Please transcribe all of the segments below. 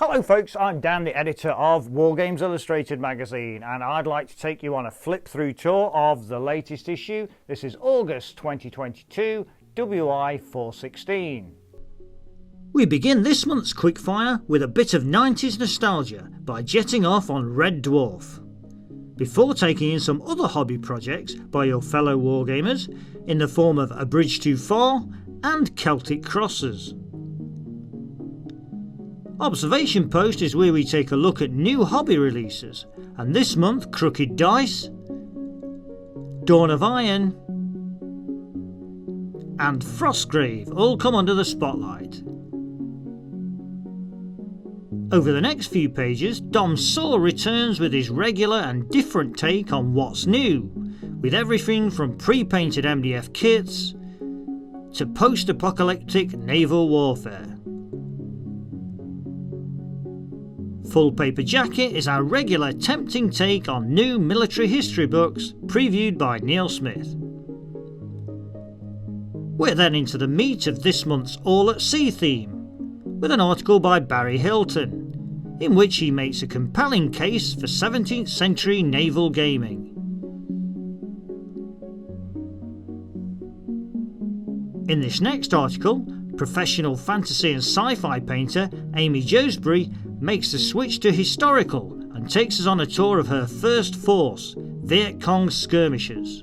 Hello folks, I'm Dan, the editor of Wargames Illustrated magazine, and I'd like to take you on a flip through tour of the latest issue. This is August 2022, Wi416. We begin this month's quickfire with a bit of 90s nostalgia by jetting off on Red Dwarf, before taking in some other hobby projects by your fellow wargamers in the form of A Bridge Too Far and Celtic Crosses. Observation Post is where we take a look at new hobby releases, and this month Crooked Dice, Dawn of Iron and Frostgrave all come under the spotlight. Over the next few pages, Dom Saw returns with his regular and different take on what's new, with everything from pre-painted MDF kits to post-apocalyptic naval warfare. Full Paper Jacket is our regular tempting take on new military history books, previewed by Neil Smith. We're then into the meat of this month's All at Sea theme, with an article by Barry Hilton, in which he makes a compelling case for 17th century naval gaming. In this next article, professional fantasy and sci-fi painter Amy Josbury makes the switch to historical and takes us on a tour of her first force, Viet Cong skirmishers.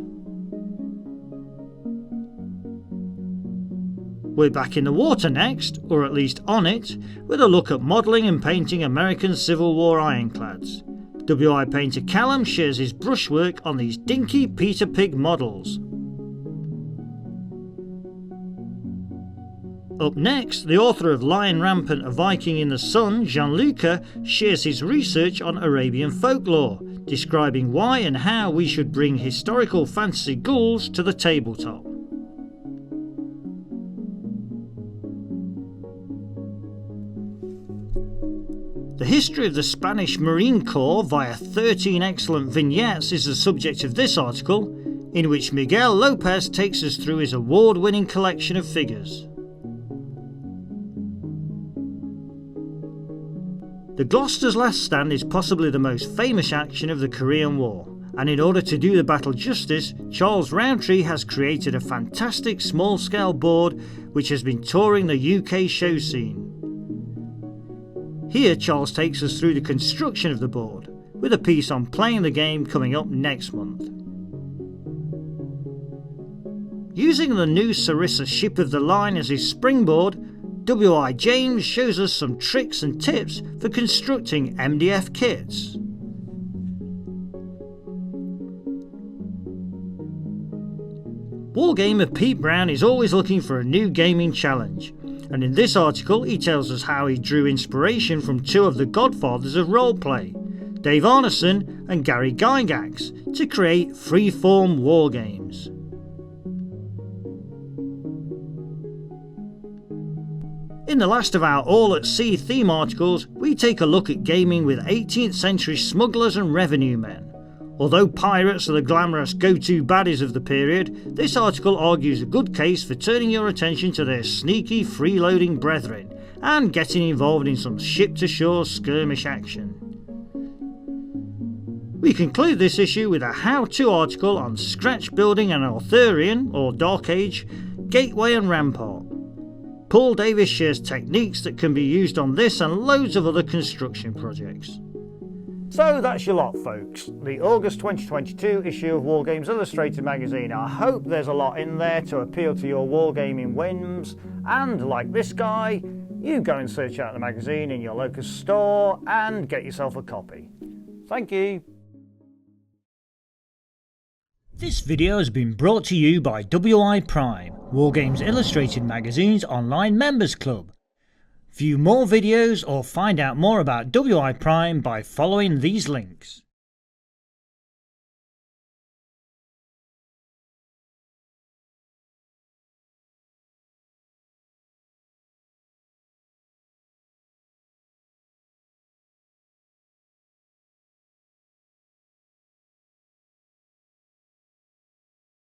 We're back in the water next, or at least on it, with a look at modelling and painting American Civil War ironclads. WI painter Callum shares his brushwork on these dinky Peter Pig models. Up next, the author of Lion Rampant, A Viking in the Sun, Gianluca, shares his research on Arabian folklore, describing why and how we should bring historical fantasy ghouls to the tabletop. The history of the Spanish Marine Corps via 13 excellent vignettes is the subject of this article, in which Miguel Lopez takes us through his award-winning collection of figures. The Gloucester's Last Stand is possibly the most famous action of the Korean War, and in order to do the battle justice, Charles Rowntree has created a fantastic small-scale board which has been touring the UK show scene. Here Charles takes us through the construction of the board, with a piece on playing the game coming up next month. Using the new Sarissa ship of the line as his springboard, W.I. James shows us some tricks and tips for constructing MDF kits. Wargamer Pete Brown is always looking for a new gaming challenge, and in this article he tells us how he drew inspiration from two of the godfathers of roleplay, Dave Arneson and Gary Gygax, to create freeform wargames. In the last of our All at Sea theme articles, we take a look at gaming with 18th century smugglers and revenue men. Although pirates are the glamorous go-to baddies of the period, this article argues a good case for turning your attention to their sneaky freeloading brethren and getting involved in some ship-to-shore skirmish action. We conclude this issue with a how-to article on scratch building an Arthurian, or Dark Age, gateway and rampart. Paul Davis shares techniques that can be used on this and loads of other construction projects. So that's your lot folks, the August 2022 issue of Wargames Illustrated magazine. I hope there's a lot in there to appeal to your wargaming whims, and like this guy, you go and search out the magazine in your local store and get yourself a copy. Thank you. This video has been brought to you by WiPrime, Wargames Illustrated magazine's online members club. View more videos or find out more about WiPrime by following these links.